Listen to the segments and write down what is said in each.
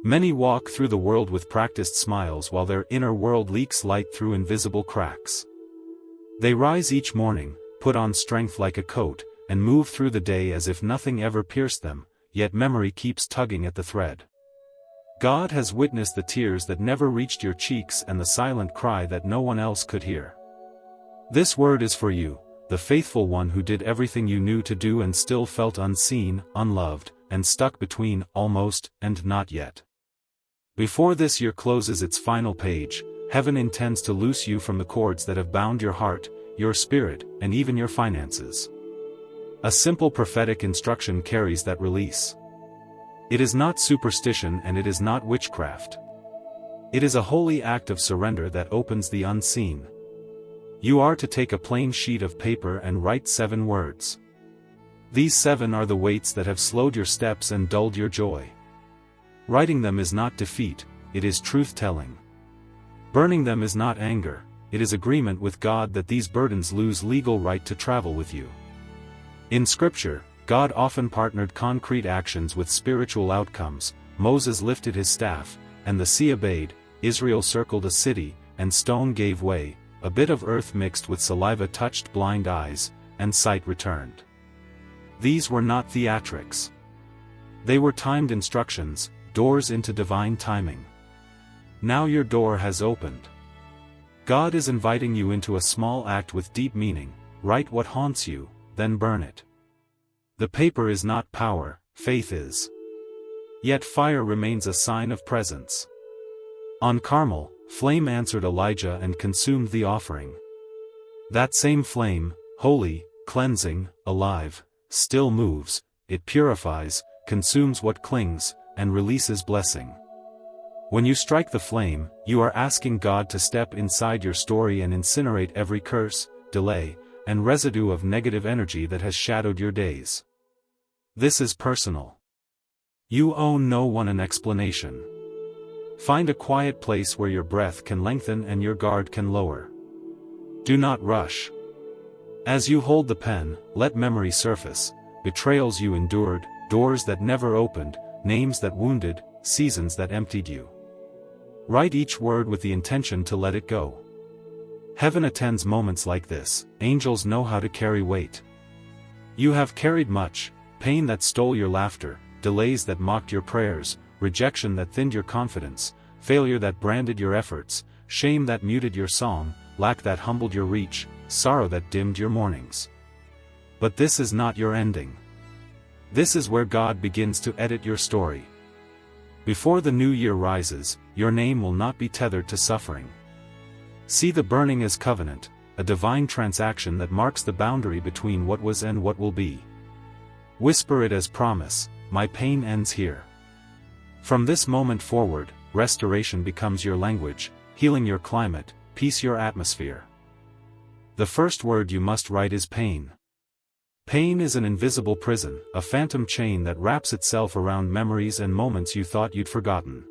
Many walk through the world with practiced smiles while their inner world leaks light through invisible cracks. They rise each morning, put on strength like a coat, and move through the day as if nothing ever pierced them, yet memory keeps tugging at the thread. God has witnessed the tears that never reached your cheeks and the silent cry that no one else could hear. This word is for you, the faithful one who did everything you knew to do and still felt unseen, unloved, and stuck between almost and not yet. Before this year closes its final page, heaven intends to loose you from the cords that have bound your heart, your spirit, and even your finances. A simple prophetic instruction carries that release. It is not superstition and it is not witchcraft. It is a holy act of surrender that opens the unseen. You are to take a plain sheet of paper and write 7 words. These 7 are the weights that have slowed your steps and dulled your joy. Writing them is not defeat, it is truth-telling. Burning them is not anger, it is agreement with God that these burdens lose legal right to travel with you. In Scripture, God often partnered concrete actions with spiritual outcomes. Moses lifted his staff, and the sea obeyed, Israel circled a city, and stone gave way, a bit of earth mixed with saliva touched blind eyes, and sight returned. These were not theatrics. They were timed instructions, doors into divine timing. Now your door has opened. God is inviting you into a small act with deep meaning. Write what haunts you, then burn it. The paper is not power, faith is. Yet fire remains a sign of presence. On Carmel, flame answered Elijah and consumed the offering. That same flame, holy, cleansing, alive, still moves, it purifies, consumes what clings, and releases blessing. When you strike the flame, you are asking God to step inside your story and incinerate every curse, delay, and residue of negative energy that has shadowed your days. This is personal. You owe no one an explanation. Find a quiet place where your breath can lengthen and your guard can lower. Do not rush. As you hold the pen, let memory surface, betrayals you endured, doors that never opened, names that wounded, seasons that emptied you. Write each word with the intention to let it go. Heaven attends moments like this. Angels know how to carry weight. You have carried much, pain that stole your laughter, delays that mocked your prayers, rejection that thinned your confidence, failure that branded your efforts, shame that muted your song, lack that humbled your reach, sorrow that dimmed your mornings. But this is not your ending. This is where God begins to edit your story. Before the new year rises, your name will not be tethered to suffering. See the burning as covenant, a divine transaction that marks the boundary between what was and what will be. Whisper it as promise, my pain ends here. From this moment forward, restoration becomes your language, healing your climate, peace your atmosphere. The first word you must write is pain. Pain is an invisible prison, a phantom chain that wraps itself around memories and moments you thought you'd forgotten.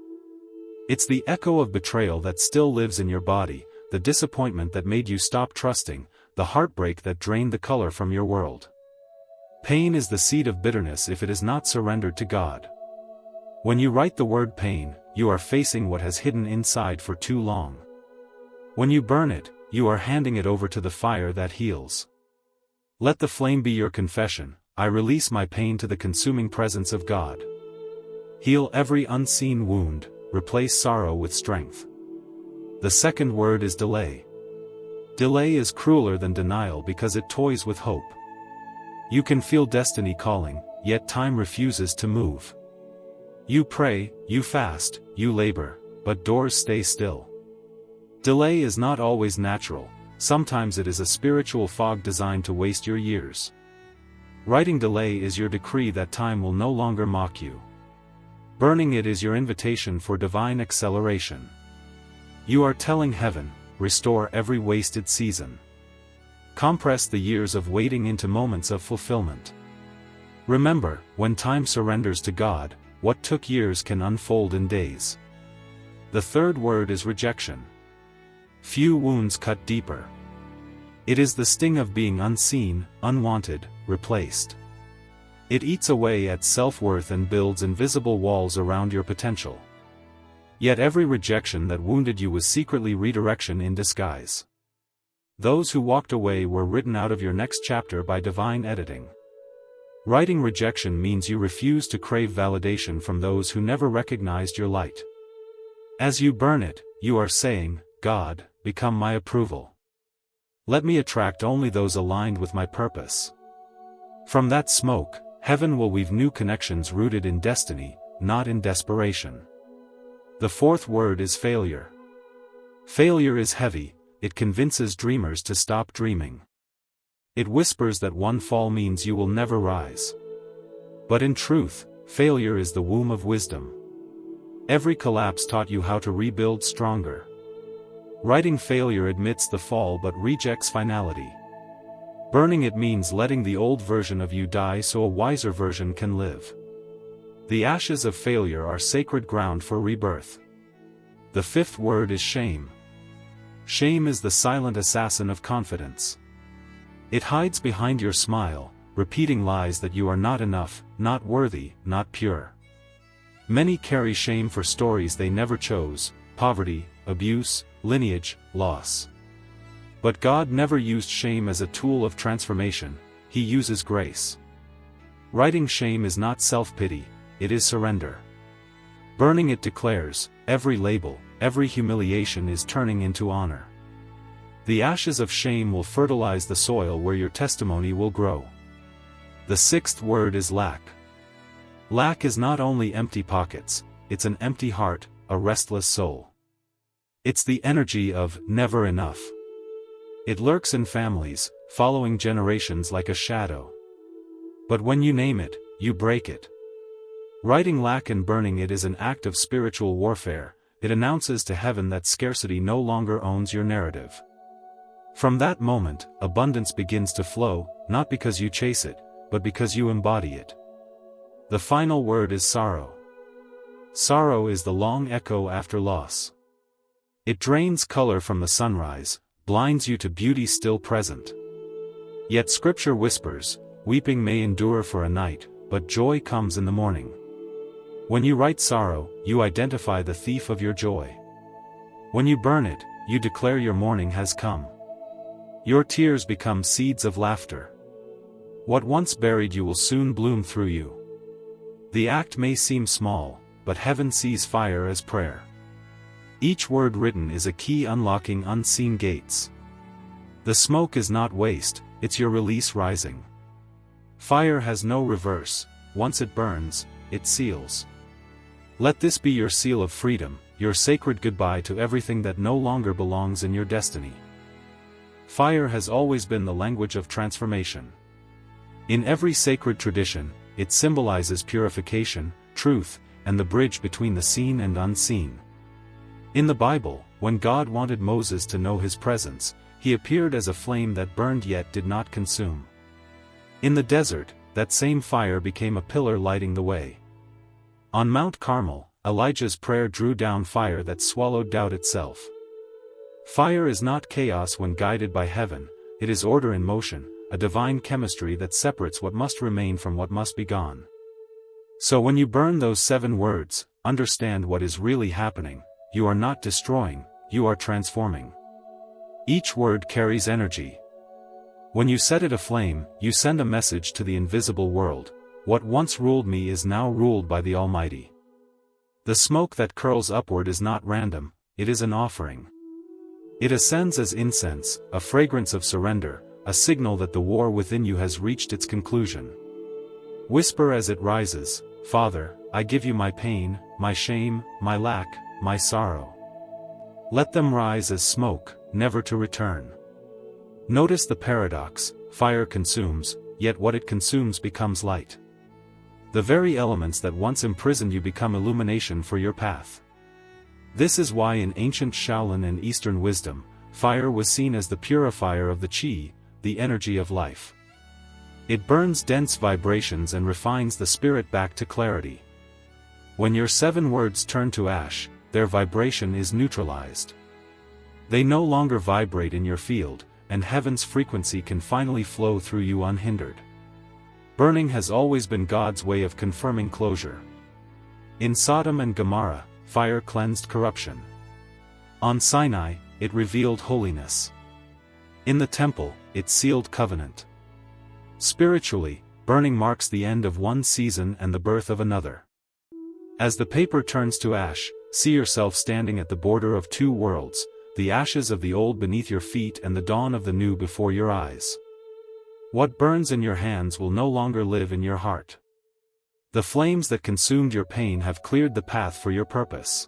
It's the echo of betrayal that still lives in your body, the disappointment that made you stop trusting, the heartbreak that drained the color from your world. Pain is the seed of bitterness if it is not surrendered to God. When you write the word pain, you are facing what has hidden inside for too long. When you burn it, you are handing it over to the fire that heals. Let the flame be your confession. I release my pain to the consuming presence of God. Heal every unseen wound, replace sorrow with strength. The second word is delay. Delay is crueler than denial because it toys with hope. You can feel destiny calling, yet time refuses to move. You pray, you fast, you labor, but doors stay still. Delay is not always natural. Sometimes it is a spiritual fog designed to waste your years. Writing delay is your decree that time will no longer mock you. Burning it is your invitation for divine acceleration. You are telling heaven, restore every wasted season. Compress the years of waiting into moments of fulfillment. Remember, when time surrenders to God, what took years can unfold in days. The third word is rejection. Few wounds cut deeper. It is the sting of being unseen, unwanted, replaced. It eats away at self-worth and builds invisible walls around your potential. Yet every rejection that wounded you was secretly redirection in disguise. Those who walked away were written out of your next chapter by divine editing. Writing rejection means you refuse to crave validation from those who never recognized your light. As you burn it, you are saying, God, become my approval. Let me attract only those aligned with my purpose. From that smoke, heaven will weave new connections rooted in destiny, not in desperation. The fourth word is failure. Failure is heavy, it convinces dreamers to stop dreaming. It whispers that one fall means you will never rise. But in truth, failure is the womb of wisdom. Every collapse taught you how to rebuild stronger. Writing failure admits the fall but rejects finality. Burning it means letting the old version of you die so a wiser version can live. The ashes of failure are sacred ground for rebirth. The fifth word is shame. Shame is the silent assassin of confidence. It hides behind your smile, repeating lies that you are not enough, not worthy, not pure. Many carry shame for stories they never chose: poverty, abuse, lineage, loss. But God never used shame as a tool of transformation, He uses grace. Writing shame is not self-pity, it is surrender. Burning it declares, every label, every humiliation is turning into honor. The ashes of shame will fertilize the soil where your testimony will grow. The sixth word is lack. Lack is not only empty pockets, it's an empty heart, a restless soul. It's the energy of never enough. It lurks in families, following generations like a shadow. But when you name it, you break it. Writing lack and burning it is an act of spiritual warfare. It announces to heaven that scarcity no longer owns your narrative. From that moment, abundance begins to flow, not because you chase it, but because you embody it. The final word is sorrow. Sorrow is the long echo after loss. It drains color from the sunrise, blinds you to beauty still present. Yet Scripture whispers, weeping may endure for a night, but joy comes in the morning. When you write sorrow, you identify the thief of your joy. When you burn it, you declare your morning has come. Your tears become seeds of laughter. What once buried you will soon bloom through you. The act may seem small, but heaven sees fire as prayer. Each word written is a key unlocking unseen gates. The smoke is not waste, it's your release rising. Fire has no reverse, once it burns, it seals. Let this be your seal of freedom, your sacred goodbye to everything that no longer belongs in your destiny. Fire has always been the language of transformation. In every sacred tradition, it symbolizes purification, truth, and the bridge between the seen and unseen. In the Bible, when God wanted Moses to know His presence, He appeared as a flame that burned yet did not consume. In the desert, that same fire became a pillar lighting the way. On Mount Carmel, Elijah's prayer drew down fire that swallowed doubt itself. Fire is not chaos when guided by heaven, it is order in motion, a divine chemistry that separates what must remain from what must be gone. So when you burn those 7 words, understand what is really happening. You are not destroying, you are transforming. Each word carries energy. When you set it aflame, you send a message to the invisible world. What once ruled me is now ruled by the Almighty. The smoke that curls upward is not random, it is an offering. It ascends as incense, a fragrance of surrender, a signal that the war within you has reached its conclusion. Whisper as it rises, Father, I give you my pain, my shame, my lack, my sorrow. Let them rise as smoke, never to return. Notice the paradox: fire consumes, yet what it consumes becomes light. The very elements that once imprisoned you become illumination for your path. This is why in ancient Shaolin and Eastern wisdom, fire was seen as the purifier of the Qi, the energy of life. It burns dense vibrations and refines the spirit back to clarity. When your 7 words turn to ash, their vibration is neutralized. They no longer vibrate in your field, and heaven's frequency can finally flow through you unhindered. Burning has always been God's way of confirming closure. In Sodom and Gomorrah, fire cleansed corruption. On Sinai, it revealed holiness. In the temple, it sealed covenant. Spiritually, burning marks the end of one season and the birth of another. As the paper turns to ash, see yourself standing at the border of two worlds, the ashes of the old beneath your feet and the dawn of the new before your eyes. What burns in your hands will no longer live in your heart. The flames that consumed your pain have cleared the path for your purpose.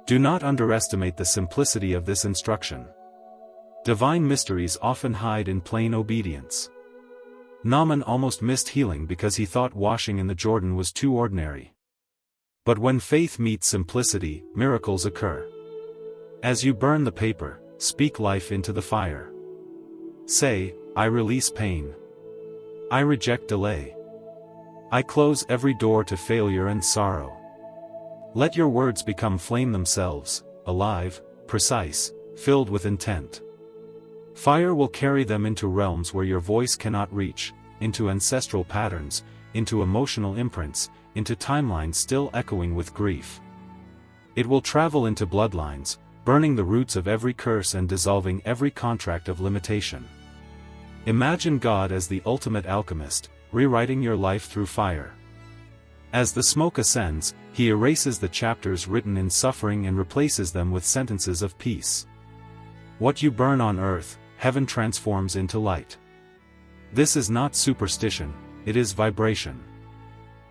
Do not underestimate the simplicity of this instruction. Divine mysteries often hide in plain obedience. Naaman almost missed healing because he thought washing in the Jordan was too ordinary. But when faith meets simplicity, miracles occur. As you burn the paper, speak life into the fire. Say, I release pain. I reject delay. I close every door to failure and sorrow. Let your words become flame themselves, alive, precise, filled with intent. Fire will carry them into realms where your voice cannot reach, into ancestral patterns, into emotional imprints, into timelines still echoing with grief. It will travel into bloodlines, burning the roots of every curse and dissolving every contract of limitation. Imagine God as the ultimate alchemist, rewriting your life through fire. As the smoke ascends, he erases the chapters written in suffering and replaces them with sentences of peace. What you burn on earth, heaven transforms into light. This is not superstition, it is vibration.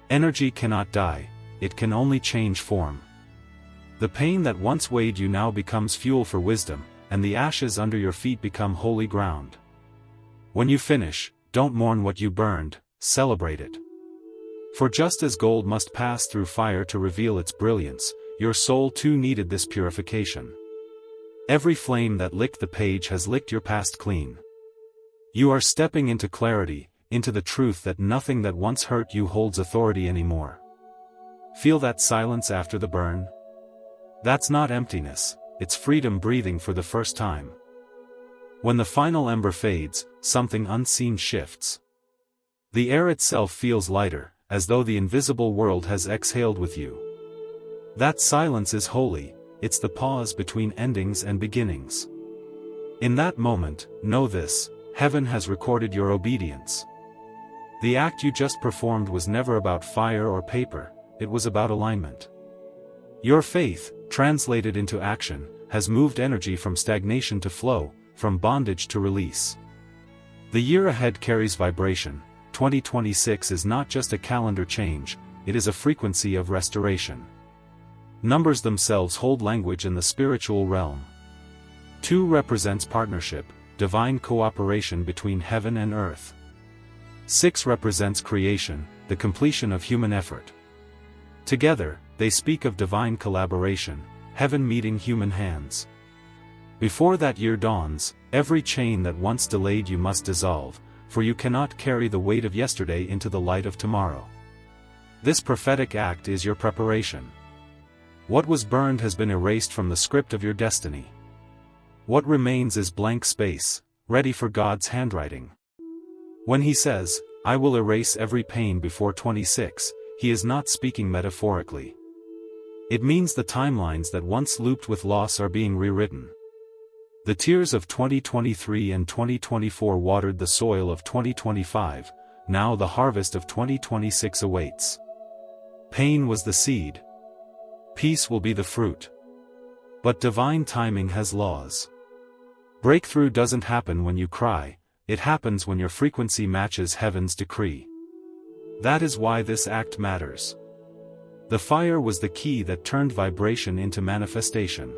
Energy cannot die, it can only change form. The pain that once weighed you now becomes fuel for wisdom, and the ashes under your feet become holy ground. When you finish, don't mourn what you burned, celebrate it. For just as gold must pass through fire to reveal its brilliance, your soul too needed this purification. Every flame that licked the page has licked your past clean. You are stepping into clarity, into the truth that nothing that once hurt you holds authority anymore. Feel that silence after the burn? That's not emptiness, it's freedom breathing for the first time. When the final ember fades, something unseen shifts. The air itself feels lighter, as though the invisible world has exhaled with you. That silence is holy, it's the pause between endings and beginnings. In that moment, know this, heaven has recorded your obedience. The act you just performed was never about fire or paper, it was about alignment. Your faith, translated into action, has moved energy from stagnation to flow, from bondage to release. The year ahead carries vibration. 2026 is not just a calendar change, it is a frequency of restoration. Numbers themselves hold language in the spiritual realm. 2 represents partnership, divine cooperation between heaven and earth. 6 represents creation, the completion of human effort. Together, they speak of divine collaboration, heaven meeting human hands. Before that year dawns, every chain that once delayed you must dissolve, for you cannot carry the weight of yesterday into the light of tomorrow. This prophetic act is your preparation. What was burned has been erased from the script of your destiny. What remains is blank space, ready for God's handwriting. When he says, I will erase every pain before 26, he is not speaking metaphorically. It means the timelines that once looped with loss are being rewritten. The tears of 2023 and 2024 watered the soil of 2025, now the harvest of 2026 awaits. Pain was the seed. Peace will be the fruit. But divine timing has laws. Breakthrough doesn't happen when you cry, it happens when your frequency matches heaven's decree. That is why this act matters. The fire was the key that turned vibration into manifestation.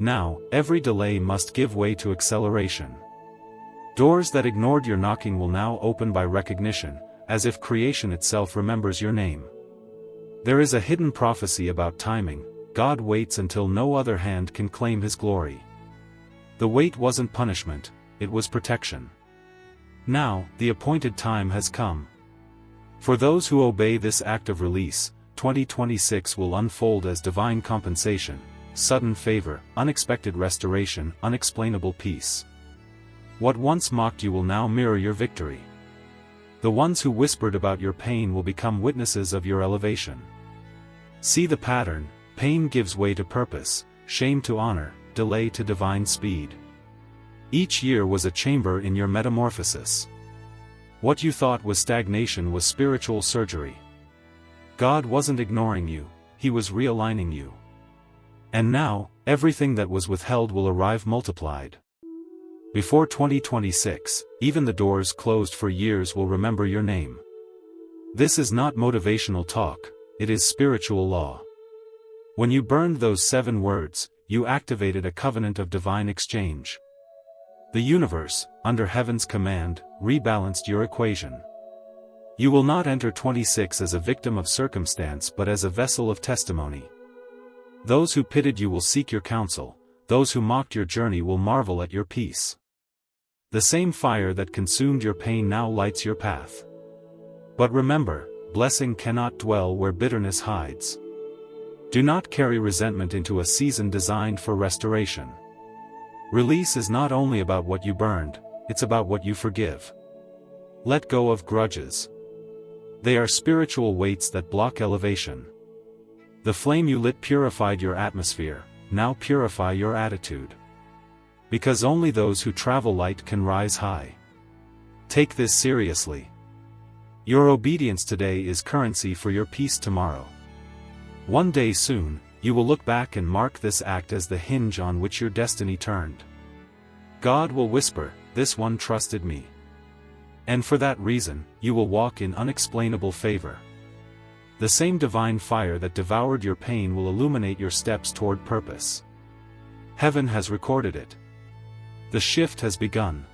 Now, every delay must give way to acceleration. Doors that ignored your knocking will now open by recognition, as if creation itself remembers your name. There is a hidden prophecy about timing. God waits until no other hand can claim his glory. The wait wasn't punishment, it was protection. Now, the appointed time has come. For those who obey this act of release, 2026 will unfold as divine compensation, sudden favor, unexpected restoration, unexplainable peace. What once mocked you will now mirror your victory. The ones who whispered about your pain will become witnesses of your elevation. See the pattern, Pain gives way to purpose, shame to honor, delay to divine speed. Each year was a chamber in your metamorphosis. What you thought was stagnation was spiritual surgery. God wasn't ignoring you, He was realigning you. And now, everything that was withheld will arrive multiplied. Before 2026, even the doors closed for years will remember your name. This is not motivational talk, it is spiritual law. When you burned those 7 words, you activated a covenant of divine exchange. The universe, under heaven's command, rebalanced your equation. You will not enter 26 as a victim of circumstance but as a vessel of testimony. Those who pitied you will seek your counsel, those who mocked your journey will marvel at your peace. The same fire that consumed your pain now lights your path. But remember, blessing cannot dwell where bitterness hides. Do not carry resentment into a season designed for restoration. Release is not only about what you burned, it's about what you forgive. Let go of grudges. They are spiritual weights that block elevation. The flame you lit purified your atmosphere, now purify your attitude. Because only those who travel light can rise high. Take this seriously. Your obedience today is currency for your peace tomorrow. One day soon, you will look back and mark this act as the hinge on which your destiny turned. God will whisper, "This one trusted me." And for that reason, you will walk in unexplainable favor. The same divine fire that devoured your pain will illuminate your steps toward purpose. Heaven has recorded it. The shift has begun.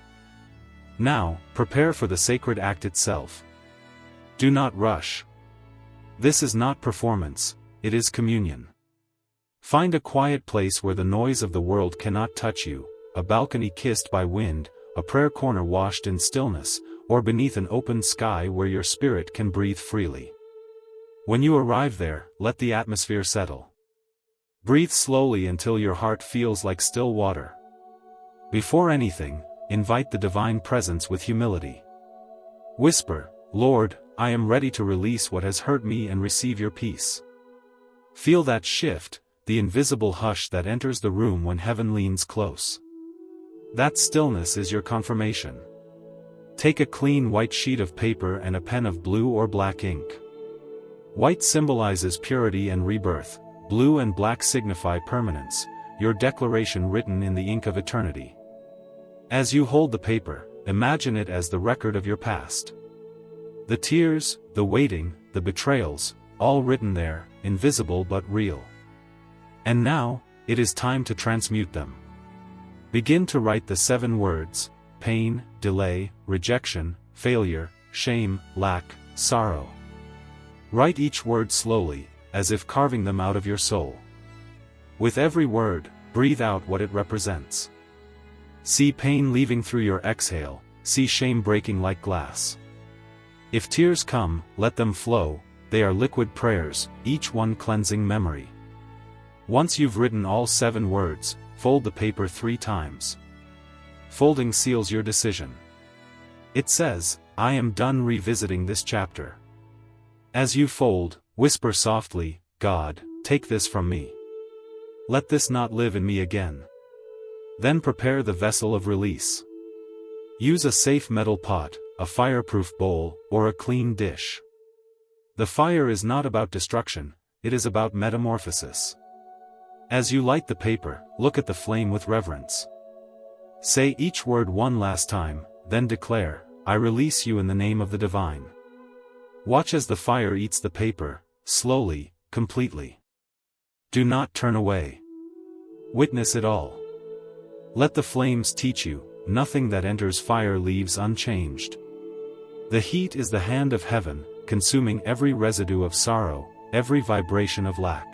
Now, prepare for the sacred act itself. Do not rush. This is not performance, it is communion. Find a quiet place where the noise of the world cannot touch you, a balcony kissed by wind, a prayer corner washed in stillness, or beneath an open sky where your spirit can breathe freely. When you arrive there, let the atmosphere settle. Breathe slowly until your heart feels like still water. Before anything, invite the divine presence with humility. Whisper, "Lord, I am ready to release what has hurt me and receive your peace." Feel that shift, the invisible hush that enters the room when heaven leans close. That stillness is your confirmation. Take a clean white sheet of paper and a pen of blue or black ink. White symbolizes purity and rebirth, blue and black signify permanence, your declaration written in the ink of eternity. As you hold the paper, imagine it as the record of your past. The tears, the waiting, the betrayals, all written there, invisible but real. And now, it is time to transmute them. Begin to write the 7 words: pain, delay, rejection, failure, shame, lack, sorrow. Write each word slowly, as if carving them out of your soul. With every word, breathe out what it represents. See pain leaving through your exhale, see shame breaking like glass. If tears come, let them flow, they are liquid prayers, each one cleansing memory. Once you've written all 7 words, fold the paper 3 times. Folding seals your decision. It says, "I am done revisiting this chapter." As you fold, whisper softly, "God, take this from me. Let this not live in me again." Then prepare the vessel of release. Use a safe metal pot, a fireproof bowl, or a clean dish. The fire is not about destruction, it is about metamorphosis. As you light the paper, look at the flame with reverence. Say each word one last time, then declare, "I release you in the name of the divine." Watch as the fire eats the paper, slowly, completely. Do not turn away. Witness it all. Let the flames teach you, nothing that enters fire leaves unchanged. The heat is the hand of heaven, consuming every residue of sorrow, every vibration of lack.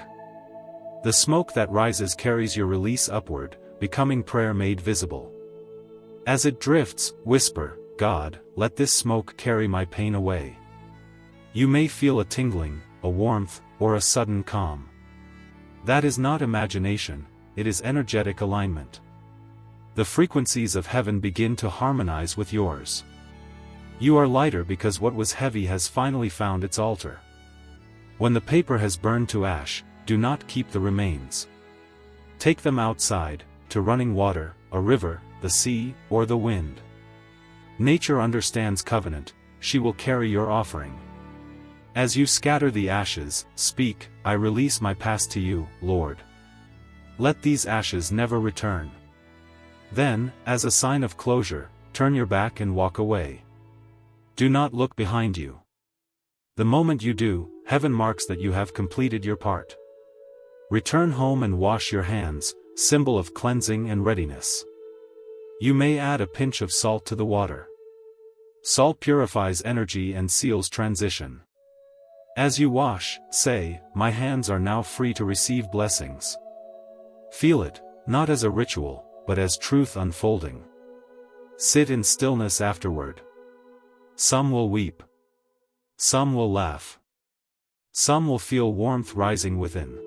The smoke that rises carries your release upward, becoming prayer made visible. As it drifts, whisper, "God, let this smoke carry my pain away." You may feel a tingling, a warmth, or a sudden calm. That is not imagination, it is energetic alignment. The frequencies of heaven begin to harmonize with yours. You are lighter because what was heavy has finally found its altar. When the paper has burned to ash, do not keep the remains. Take them outside, to running water, a river, the sea, or the wind. Nature understands covenant, she will carry your offering. As you scatter the ashes, speak, I release my past to you, Lord. Let these ashes never return. Then, as a sign of closure, turn your back and walk away. Do not look behind you. The moment you do, heaven marks that you have completed your part. Return home and wash your hands, symbol of cleansing and readiness. You may add a pinch of salt to the water. Salt purifies energy and seals transition. As you wash, say, my hands are now free to receive blessings. Feel it, not as a ritual, but as truth unfolding. Sit in stillness afterward. Some will weep. Some will laugh. Some will feel warmth rising within.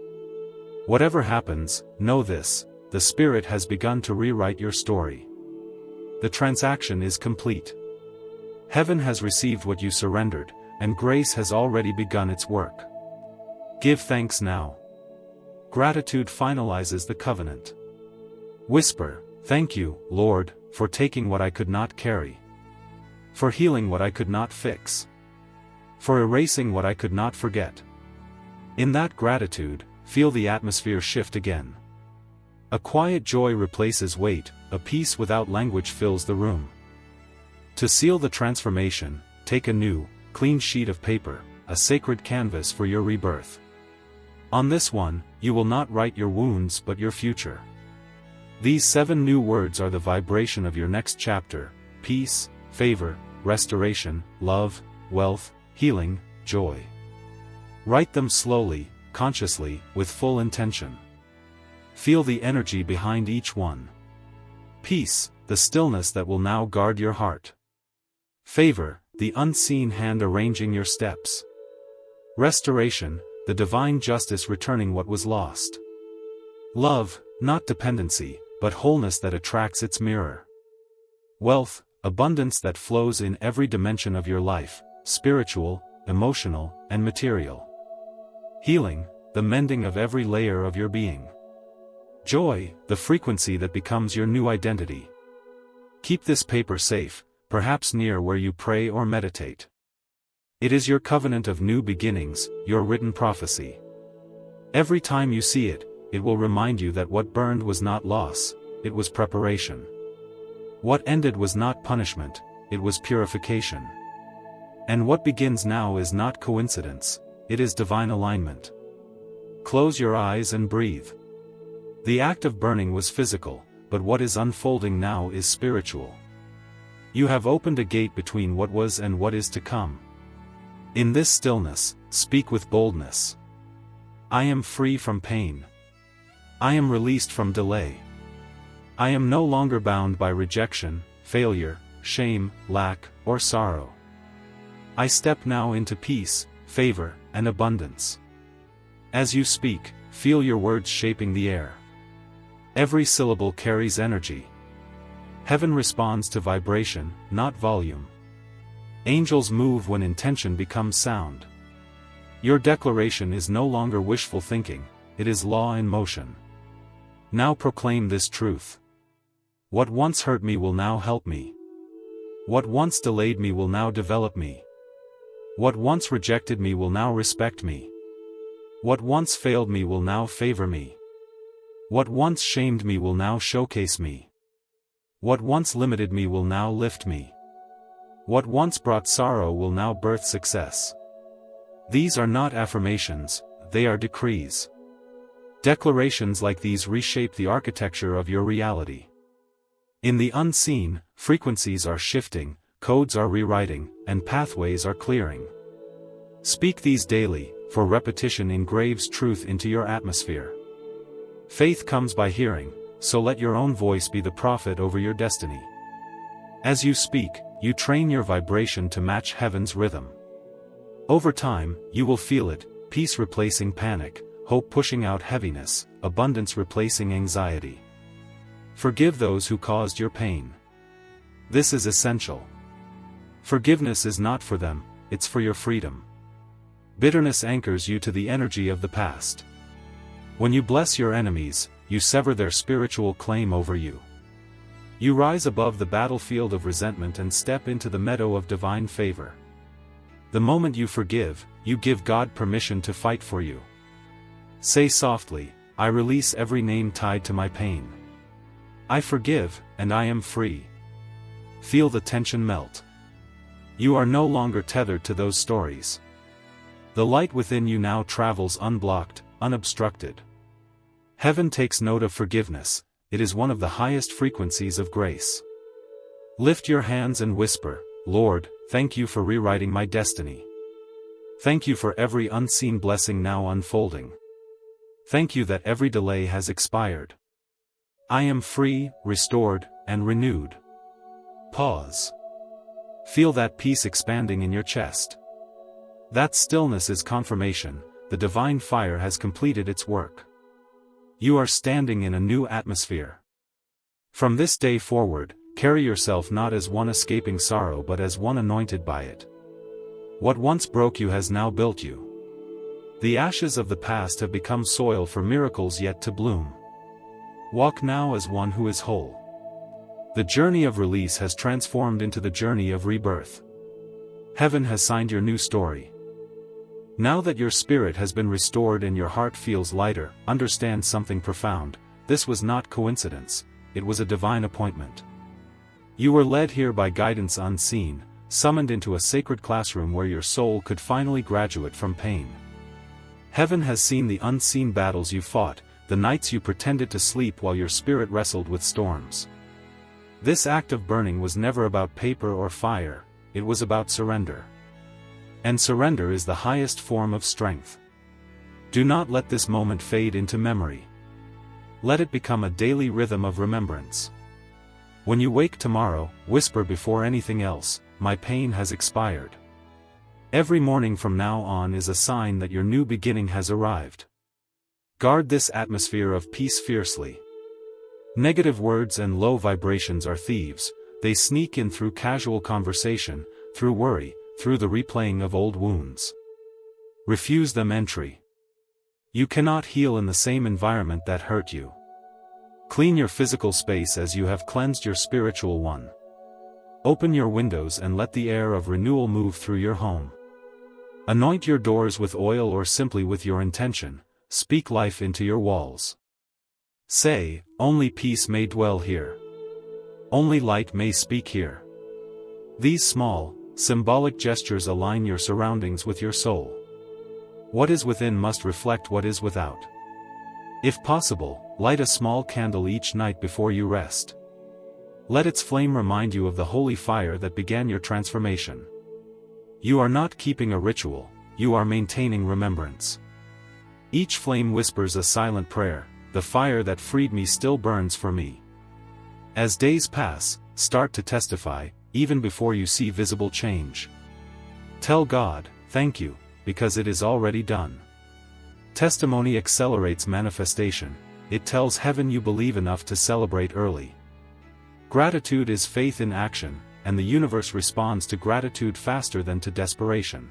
Whatever happens, know this, the Spirit has begun to rewrite your story. The transaction is complete. Heaven has received what you surrendered, and grace has already begun its work. Give thanks now. Gratitude finalizes the covenant. Whisper, thank you, Lord, for taking what I could not carry. For healing what I could not fix. For erasing what I could not forget. In that gratitude, feel the atmosphere shift again. A quiet joy replaces weight, a peace without language fills the room. To seal the transformation, take a new, clean sheet of paper, a sacred canvas for your rebirth. On this one, you will not write your wounds but your future. These 7 new words are the vibration of your next chapter: peace, favor, restoration, love, wealth, healing, joy. Write them slowly, consciously, with full intention. Feel the energy behind each one. Peace, the stillness that will now guard your heart. Favor, the unseen hand arranging your steps. Restoration, the divine justice returning what was lost. Love, not dependency, but wholeness that attracts its mirror. Wealth, abundance that flows in every dimension of your life, spiritual, emotional, and material. Healing, the mending of every layer of your being. Joy, the frequency that becomes your new identity. Keep this paper safe, perhaps near where you pray or meditate. It is your covenant of new beginnings, your written prophecy. Every time you see it, it will remind you that what burned was not loss, it was preparation. What ended was not punishment, it was purification. And what begins now is not coincidence, it is divine alignment. Close your eyes and breathe. The act of burning was physical, but what is unfolding now is spiritual. You have opened a gate between what was and what is to come. In this stillness, speak with boldness. I am free from pain. I am released from delay. I am no longer bound by rejection, failure, shame, lack, or sorrow. I step now into peace, favor, and abundance. As you speak, feel your words shaping the air. Every syllable carries energy. Heaven responds to vibration, not volume. Angels move when intention becomes sound. Your declaration is no longer wishful thinking, it is law in motion. Now proclaim this truth. What once hurt me will now help me. What once delayed me will now develop me. What once rejected me will now respect me. What once failed me will now favor me. What once shamed me will now showcase me. What once limited me will now lift me. What once brought sorrow will now birth success. These are not affirmations, they are decrees. Declarations like these reshape the architecture of your reality. In the unseen, frequencies are shifting, codes are rewriting, and pathways are clearing. Speak these daily, for repetition engraves truth into your atmosphere. Faith comes by hearing, so let your own voice be the prophet over your destiny. As you speak, you train your vibration to match heaven's rhythm. Over time, you will feel it, peace replacing panic, hope pushing out heaviness, abundance replacing anxiety. Forgive those who caused your pain. This is essential. Forgiveness is not for them, it's for your freedom. Bitterness anchors you to the energy of the past. When you bless your enemies, you sever their spiritual claim over you. You rise above the battlefield of resentment and step into the meadow of divine favor. The moment you forgive, you give God permission to fight for you. Say softly, I release every name tied to my pain. I forgive, and I am free. Feel the tension melt. You are no longer tethered to those stories. The light within you now travels unblocked, unobstructed. Heaven takes note of forgiveness. It is one of the highest frequencies of grace. Lift your hands and whisper, Lord, thank you for rewriting my destiny. Thank you for every unseen blessing now unfolding. Thank you that every delay has expired. I am free, restored, and renewed. Pause. Feel that peace expanding in your chest. That stillness is confirmation, the divine fire has completed its work. You are standing in a new atmosphere. From this day forward, carry yourself not as one escaping sorrow but as one anointed by it. What once broke you has now built you. The ashes of the past have become soil for miracles yet to bloom. Walk now as one who is whole. The journey of release has transformed into the journey of rebirth. Heaven has signed your new story. Now that your spirit has been restored and your heart feels lighter, understand something profound. This was not coincidence, it was a divine appointment. You were led here by guidance unseen, summoned into a sacred classroom where your soul could finally graduate from pain. Heaven has seen the unseen battles you fought, the nights you pretended to sleep while your spirit wrestled with storms. This act of burning was never about paper or fire, it was about surrender. And surrender is the highest form of strength. Do not let this moment fade into memory. Let it become a daily rhythm of remembrance. When you wake tomorrow, whisper before anything else, my pain has expired. Every morning from now on is a sign that your new beginning has arrived. Guard this atmosphere of peace fiercely. Negative words and low vibrations are thieves, they sneak in through casual conversation, through worry, through the replaying of old wounds. Refuse them entry. You cannot heal in the same environment that hurt you. Clean your physical space as you have cleansed your spiritual one. Open your windows and let the air of renewal move through your home. Anoint your doors with oil or simply with your intention, speak life into your walls. Say, only peace may dwell here. Only light may speak here. These small, symbolic gestures align your surroundings with your soul. What is within must reflect what is without. If possible, light a small candle each night before you rest. Let its flame remind you of the holy fire that began your transformation. You are not keeping a ritual, you are maintaining remembrance. Each flame whispers a silent prayer, the fire that freed me still burns for me. As days pass, start to testify, even before you see visible change. Tell God, thank you, because it is already done. Testimony accelerates manifestation, it tells heaven you believe enough to celebrate early. Gratitude is faith in action, and the universe responds to gratitude faster than to desperation.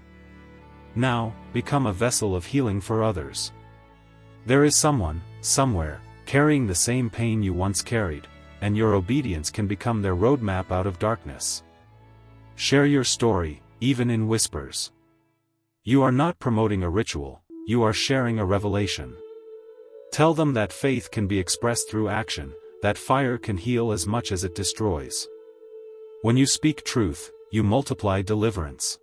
Now, become a vessel of healing for others. There is someone, somewhere, carrying the same pain you once carried, and your obedience can become their roadmap out of darkness. Share your story, even in whispers. You are not promoting a ritual, you are sharing a revelation. Tell them that faith can be expressed through action, that fire can heal as much as it destroys. When you speak truth, you multiply deliverance.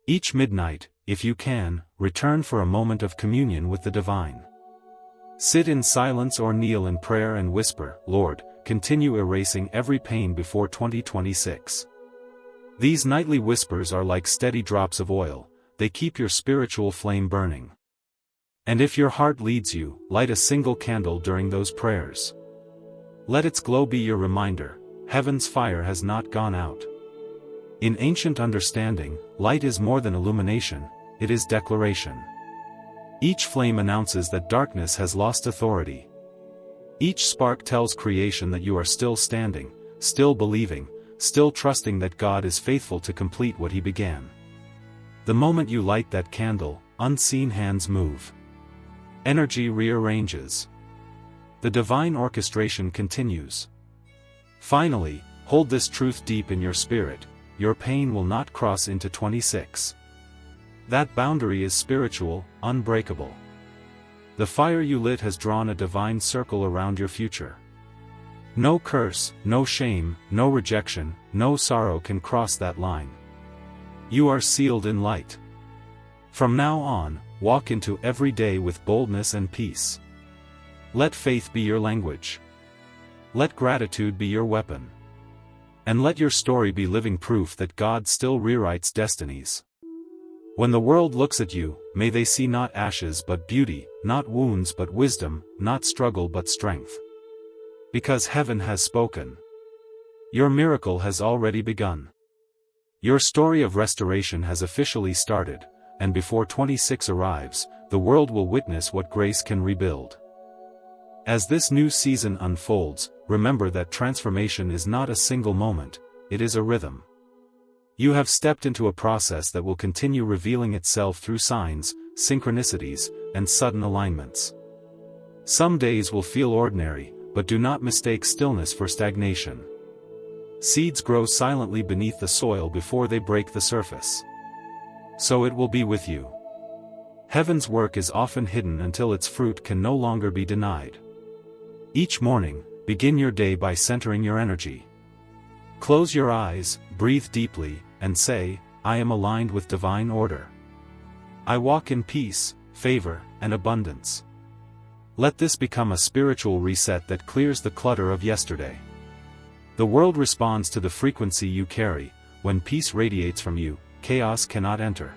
Each midnight, if you can, return for a moment of communion with the divine. Sit in silence or kneel in prayer and whisper, Lord, continue erasing every pain before 2026. These nightly whispers are like steady drops of oil, they keep your spiritual flame burning. And if your heart leads you, light a single candle during those prayers. Let its glow be your reminder, heaven's fire has not gone out. In ancient understanding, light is more than illumination, it is declaration. Each flame announces that darkness has lost authority. Each spark tells creation that you are still standing, still believing, still trusting that God is faithful to complete what He began. The moment you light that candle, unseen hands move. Energy rearranges. The divine orchestration continues. Finally, hold this truth deep in your spirit: your pain will not cross into 26. That boundary is spiritual, unbreakable. The fire you lit has drawn a divine circle around your future. No curse, no shame, no rejection, no sorrow can cross that line. You are sealed in light. From now on, walk into every day with boldness and peace. Let faith be your language. Let gratitude be your weapon. And let your story be living proof that God still rewrites destinies. When the world looks at you, may they see not ashes but beauty, not wounds but wisdom, not struggle but strength. Because heaven has spoken. Your miracle has already begun. Your story of restoration has officially started, and before 26 arrives, the world will witness what grace can rebuild. As this new season unfolds, remember that transformation is not a single moment, it is a rhythm. You have stepped into a process that will continue revealing itself through signs, synchronicities, and sudden alignments. Some days will feel ordinary, but do not mistake stillness for stagnation. Seeds grow silently beneath the soil before they break the surface. So it will be with you. Heaven's work is often hidden until its fruit can no longer be denied. Each morning, begin your day by centering your energy. Close your eyes, breathe deeply, and say, I am aligned with divine order. I walk in peace, favor, and abundance. Let this become a spiritual reset that clears the clutter of yesterday. The world responds to the frequency you carry. When peace radiates from you, chaos cannot enter.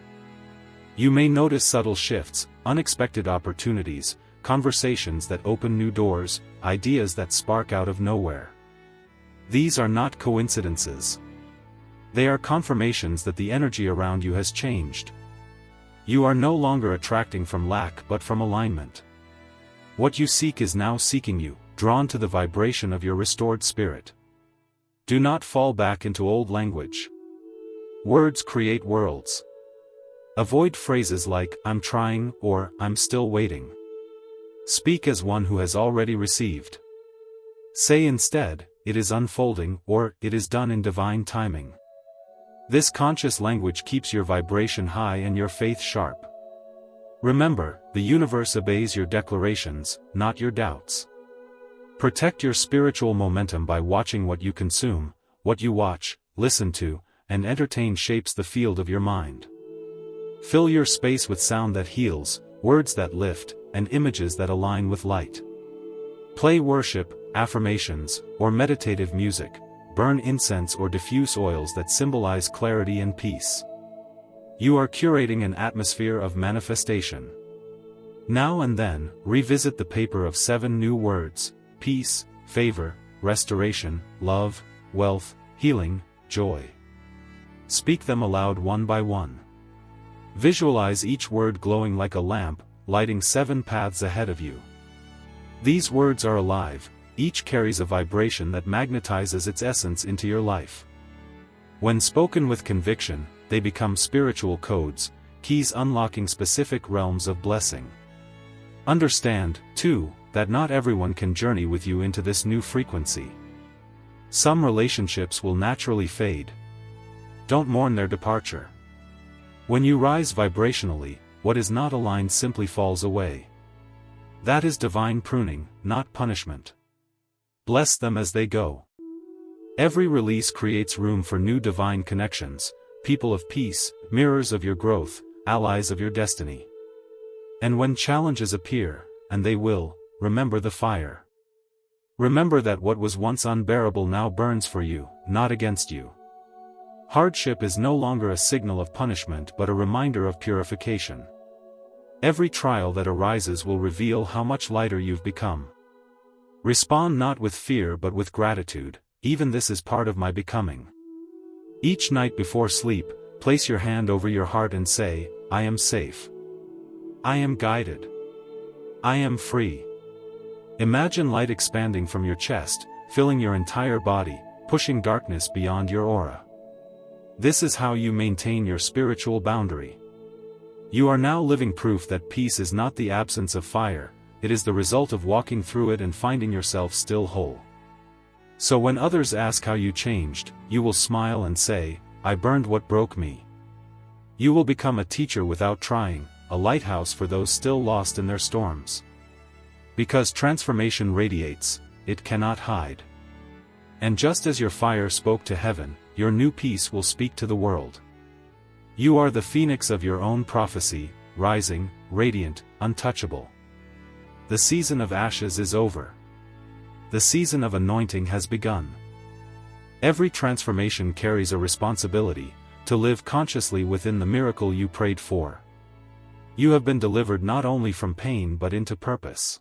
You may notice subtle shifts, unexpected opportunities, conversations that open new doors, ideas that spark out of nowhere. These are not coincidences. They are confirmations that the energy around you has changed. You are no longer attracting from lack but from alignment. What you seek is now seeking you, drawn to the vibration of your restored spirit. Do not fall back into old language. Words create worlds. Avoid phrases like, I'm trying, or, I'm still waiting. Speak as one who has already received. Say instead, it is unfolding, or, it is done in divine timing. This conscious language keeps your vibration high and your faith sharp. Remember, the universe obeys your declarations, not your doubts. Protect your spiritual momentum by watching what you consume. What you watch, listen to, and entertain shapes the field of your mind. Fill your space with sound that heals, words that lift, and images that align with light. Play worship, affirmations, or meditative music. Burn incense or diffuse oils that symbolize clarity and peace. You are curating an atmosphere of manifestation. Now and then, revisit the paper of 7 new words: peace, favor, restoration, love, wealth, healing, joy. Speak them aloud one by one. Visualize each word glowing like a lamp, lighting 7 paths ahead of you. These words are alive, each carries a vibration that magnetizes its essence into your life. When spoken with conviction, they become spiritual codes, keys unlocking specific realms of blessing. Understand, too, that not everyone can journey with you into this new frequency. Some relationships will naturally fade. Don't mourn their departure. When you rise vibrationally, what is not aligned simply falls away. That is divine pruning, not punishment. Bless them as they go. Every release creates room for new divine connections, people of peace, mirrors of your growth, allies of your destiny. And when challenges appear, and they will, remember the fire. Remember that what was once unbearable now burns for you, not against you. Hardship is no longer a signal of punishment but a reminder of purification. Every trial that arises will reveal how much lighter you've become. Respond not with fear but with gratitude. Even this is part of my becoming. Each night before sleep, place your hand over your heart and say, I am safe. I am guided. I am free. Imagine light expanding from your chest, filling your entire body, pushing darkness beyond your aura. This is how you maintain your spiritual boundary. You are now living proof that peace is not the absence of fire, it is the result of walking through it and finding yourself still whole. So when others ask how you changed, you will smile and say, I burned what broke me. You will become a teacher without trying, a lighthouse for those still lost in their storms. Because transformation radiates, it cannot hide. And just as your fire spoke to heaven, your new peace will speak to the world. You are the phoenix of your own prophecy, rising, radiant, untouchable. The season of ashes is over. The season of anointing has begun. Every transformation carries a responsibility, to live consciously within the miracle you prayed for. You have been delivered not only from pain but into purpose.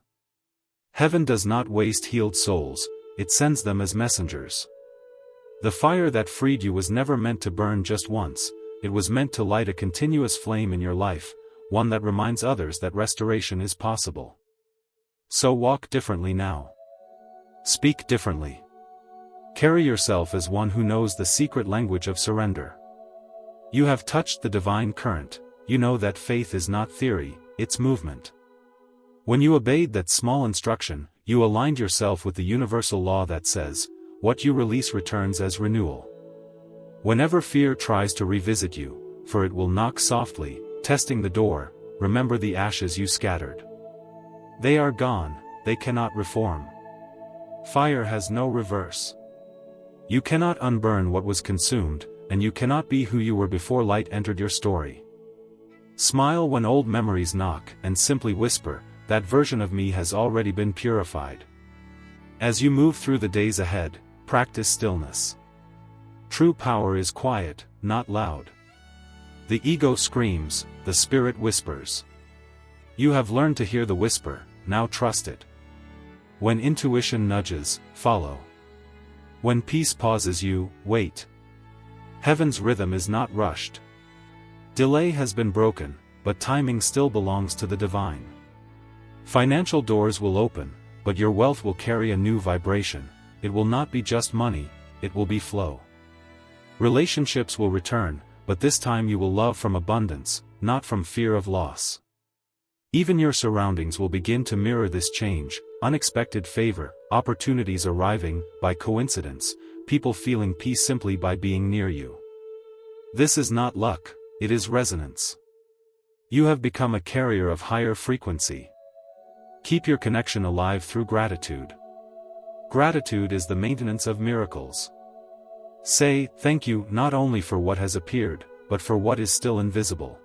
Heaven does not waste healed souls, it sends them as messengers. The fire that freed you was never meant to burn just once, it was meant to light a continuous flame in your life, one that reminds others that restoration is possible. So walk differently now. Speak differently. Carry yourself as one who knows the secret language of surrender. You have touched the divine current, you know that faith is not theory, it's movement. When you obeyed that small instruction, you aligned yourself with the universal law that says, what you release returns as renewal. Whenever fear tries to revisit you, for it will knock softly, testing the door, remember the ashes you scattered. They are gone, they cannot reform. Fire has no reverse. You cannot unburn what was consumed, and you cannot be who you were before light entered your story. Smile when old memories knock, and simply whisper, that version of me has already been purified. As you move through the days ahead, practice stillness. True power is quiet, not loud. The ego screams, the spirit whispers. You have learned to hear the whisper, now trust it. When intuition nudges, follow. When peace pauses you, wait. Heaven's rhythm is not rushed. Delay has been broken, but timing still belongs to the divine. Financial doors will open, but your wealth will carry a new vibration. It will not be just money, it will be flow. Relationships will return, but this time you will love from abundance, not from fear of loss. Even your surroundings will begin to mirror this change, unexpected favor, opportunities arriving, by coincidence, people feeling peace simply by being near you. This is not luck, it is resonance. You have become a carrier of higher frequency. Keep your connection alive through gratitude. Gratitude is the maintenance of miracles. Say, thank you not only for what has appeared, but for what is still invisible.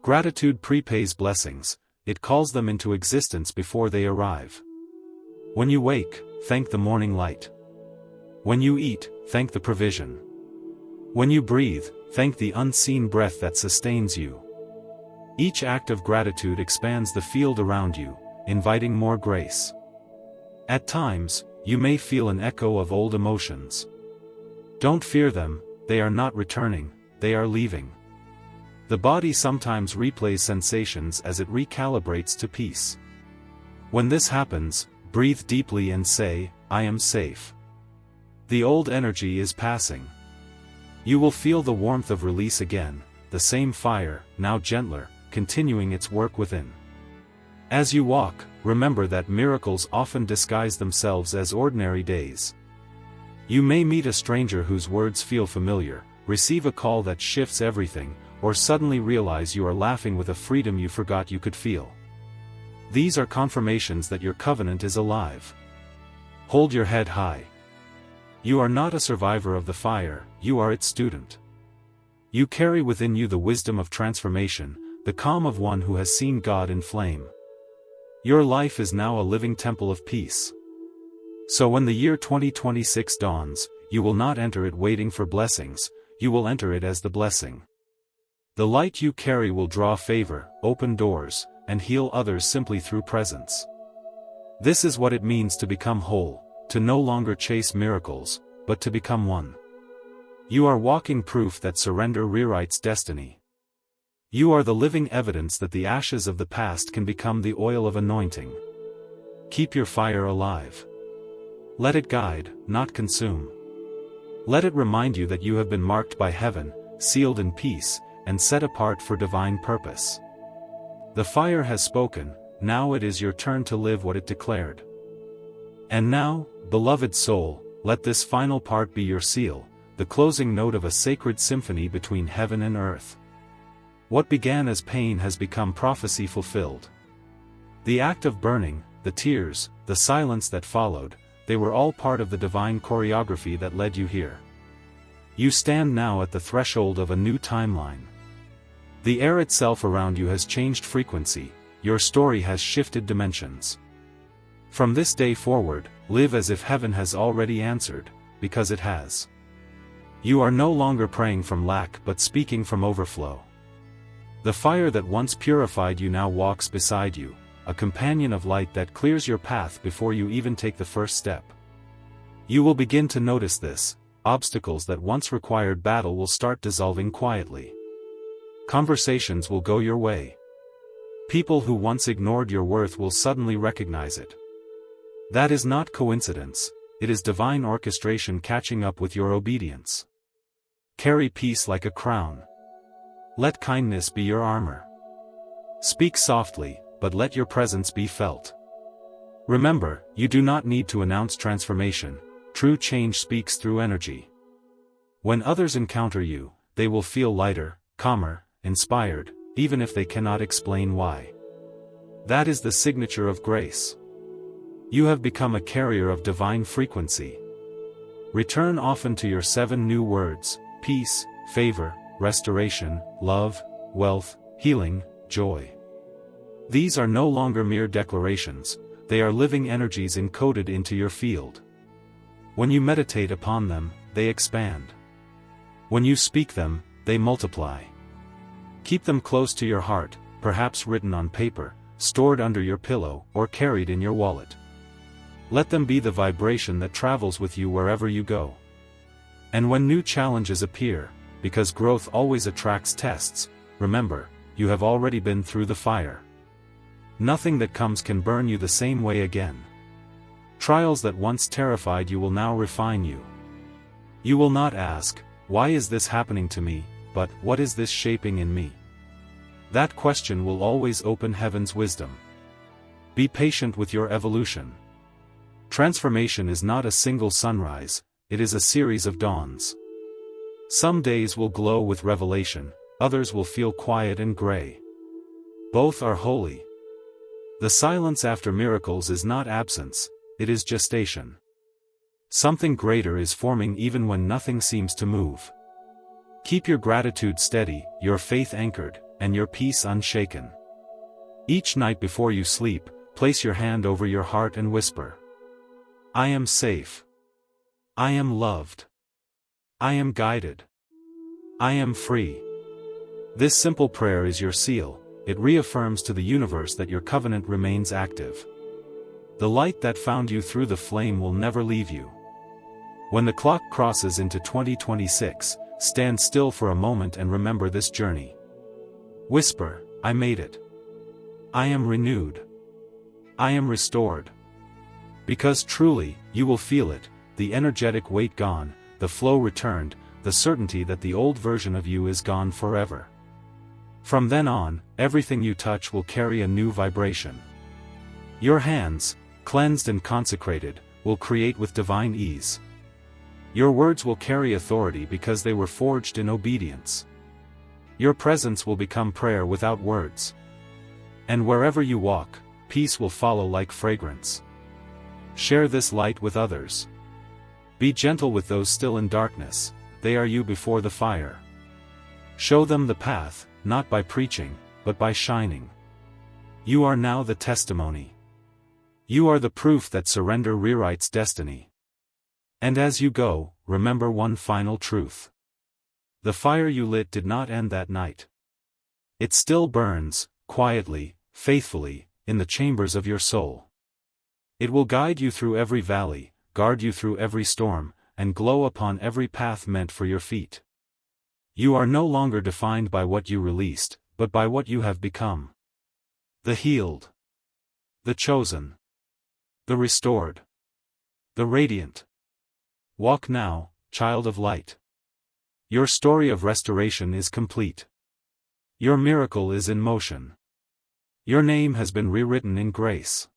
Gratitude prepays blessings, it calls them into existence before they arrive. When you wake, thank the morning light. When you eat, thank the provision. When you breathe, thank the unseen breath that sustains you. Each act of gratitude expands the field around you, inviting more grace. At times, you may feel an echo of old emotions. Don't fear them, they are not returning, they are leaving. The body sometimes replays sensations as it recalibrates to peace. When this happens, breathe deeply and say, I am safe. The old energy is passing. You will feel the warmth of release again, the same fire, now gentler, continuing its work within. As you walk, remember that miracles often disguise themselves as ordinary days. You may meet a stranger whose words feel familiar, receive a call that shifts everything, or suddenly realize you are laughing with a freedom you forgot you could feel. These are confirmations that your covenant is alive. Hold your head high. You are not a survivor of the fire, you are its student. You carry within you the wisdom of transformation, the calm of one who has seen God in flame. Your life is now a living temple of peace. So when the year 2026 dawns, you will not enter it waiting for blessings, you will enter it as the blessing. The light you carry will draw favor, open doors, and heal others simply through presence. This is what it means to become whole, to no longer chase miracles, but to become one. You are walking proof that surrender rewrites destiny. You are the living evidence that the ashes of the past can become the oil of anointing. Keep your fire alive. Let it guide, not consume. Let it remind you that you have been marked by heaven, sealed in peace, and set apart for divine purpose. The fire has spoken, now it is your turn to live what it declared. And now, beloved soul, let this final part be your seal, the closing note of a sacred symphony between heaven and earth. What began as pain has become prophecy fulfilled. The act of burning, the tears, the silence that followed, they were all part of the divine choreography that led you here. You stand now at the threshold of a new timeline. The air itself around you has changed frequency, your story has shifted dimensions. From this day forward, live as if heaven has already answered, because it has. You are no longer praying from lack but speaking from overflow. The fire that once purified you now walks beside you, a companion of light that clears your path before you even take the first step. You will begin to notice this, obstacles that once required battle will start dissolving quietly. Conversations will go your way. People who once ignored your worth will suddenly recognize it. That is not coincidence, it is divine orchestration catching up with your obedience. Carry peace like a crown. Let kindness be your armor. Speak softly, but let your presence be felt. Remember, you do not need to announce transformation, true change speaks through energy. When others encounter you, they will feel lighter, calmer, inspired, even if they cannot explain why. That is the signature of grace. You have become a carrier of divine frequency. Return often to your 7 new words: peace, favor, restoration, love, wealth, healing, joy. These are no longer mere declarations, they are living energies encoded into your field. When you meditate upon them, they expand. When you speak them, they multiply. Keep them close to your heart, perhaps written on paper, stored under your pillow, or carried in your wallet. Let them be the vibration that travels with you wherever you go. And when new challenges appear, because growth always attracts tests, remember, you have already been through the fire. Nothing that comes can burn you the same way again. Trials that once terrified you will now refine you. You will not ask, why is this happening to me, but what is this shaping in me? That question will always open heaven's wisdom. Be patient with your evolution. Transformation is not a single sunrise, it is a series of dawns. Some days will glow with revelation, others will feel quiet and gray. Both are holy. The silence after miracles is not absence, it is gestation. Something greater is forming even when nothing seems to move. Keep your gratitude steady, your faith anchored, and your peace unshaken. Each night before you sleep, place your hand over your heart and whisper, I am safe. I am loved. I am guided. I am free. This simple prayer is your seal, it reaffirms to the universe that your covenant remains active. The light that found you through the flame will never leave you. When the clock crosses into 2026, stand still for a moment and remember this journey. Whisper, I made it. I am renewed. I am restored. Because truly, you will feel it, the energetic weight gone, the flow returned, the certainty that the old version of you is gone forever. From then on, everything you touch will carry a new vibration. Your hands, cleansed and consecrated, will create with divine ease. Your words will carry authority because they were forged in obedience. Your presence will become prayer without words. And wherever you walk, peace will follow like fragrance. Share this light with others. Be gentle with those still in darkness, they are you before the fire. Show them the path, not by preaching, but by shining. You are now the testimony. You are the proof that surrender rewrites destiny. And as you go, remember one final truth. The fire you lit did not end that night. It still burns, quietly, faithfully, in the chambers of your soul. It will guide you through every valley, guard you through every storm, and glow upon every path meant for your feet. You are no longer defined by what you released, but by what you have become. The healed. The chosen. The restored. The radiant. Walk now, child of light. Your story of restoration is complete. Your miracle is in motion. Your name has been rewritten in grace.